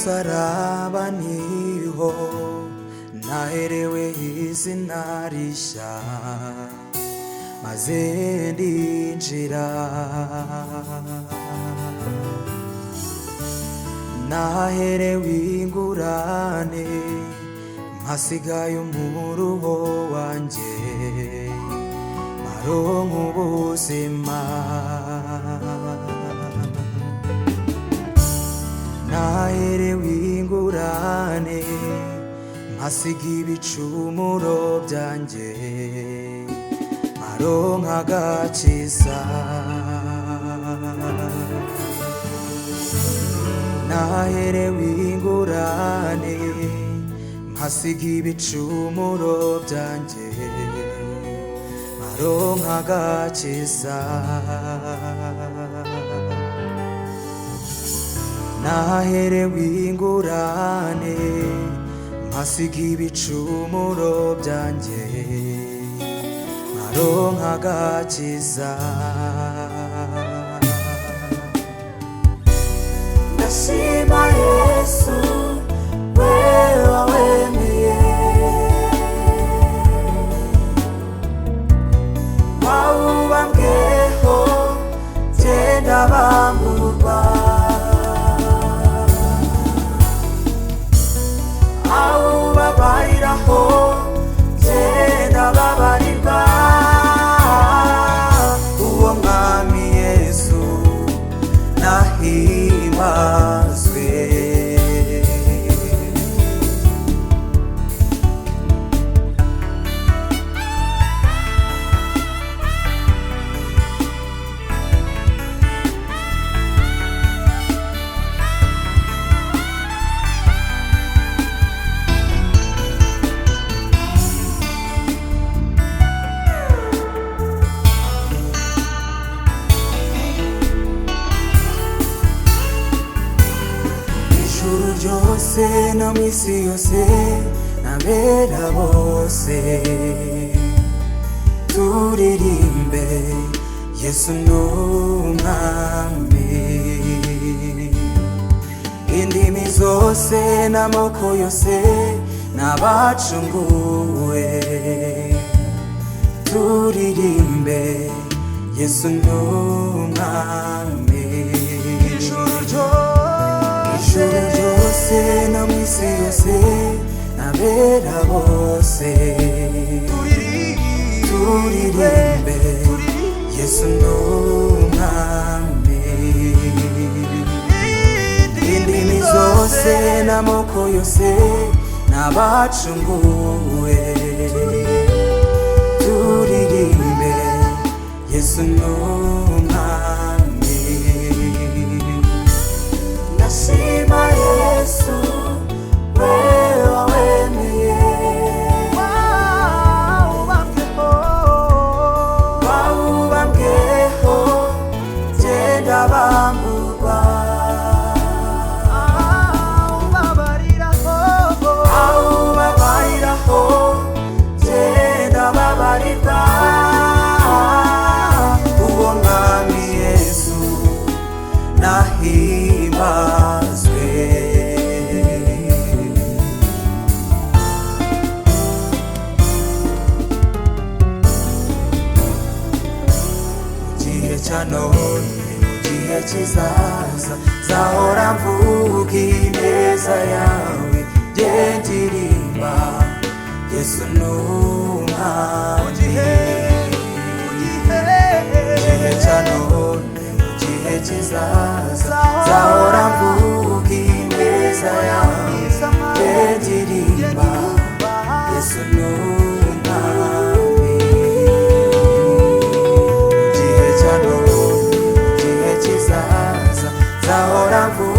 musaraba niho naherewe izina rishya maze ndinjira, naherewe ingurane mpasigaye umuruho wanjye maronka ubuzima, naherewe ingurane mpasiga ibicumuro byanjye maronka agakiza, naherewe ingurane mpasiga ibicumuro byanjye maronka agakiza, naherewe ingurane mpasiga ibicumuro byanjye maronka agakiza. Ndashima Yesu wewe wemeye, wawubambweho genda bamburwa, awubabariraho genda babarirwa, uwo mwami Yesu nahimbazwe. Ijuru ryose no mw'isi yose n'abera bose turirimbe Yesu n'umwami, indimi zose n'amoko yose n'abacunguwe turirimbe Yesu n'umwami. Ijuru ryose no mw'isi yose n'abera bose turirimbe Yesu n'umwami, indimi zose n'amoko yose n'abacunguwe turirimbe Yesu n'umwami. ndashima Yesu wewe wemeye, wawubambweho genda bamburwa, awubabariraho genda babarirwa, uwo mwami Yesu nahimbazwe. Mu gihe cya none mu gihe kizaza zahora mvuga ineza yawe jye ndirimba Yesu n'umwami. Gihe cya none mu gihe kizaza zahora mvuga ineza yawe jye ndirimba Yesu n'umwami. Gihe cya none mu gihe kizaza zahora mvuga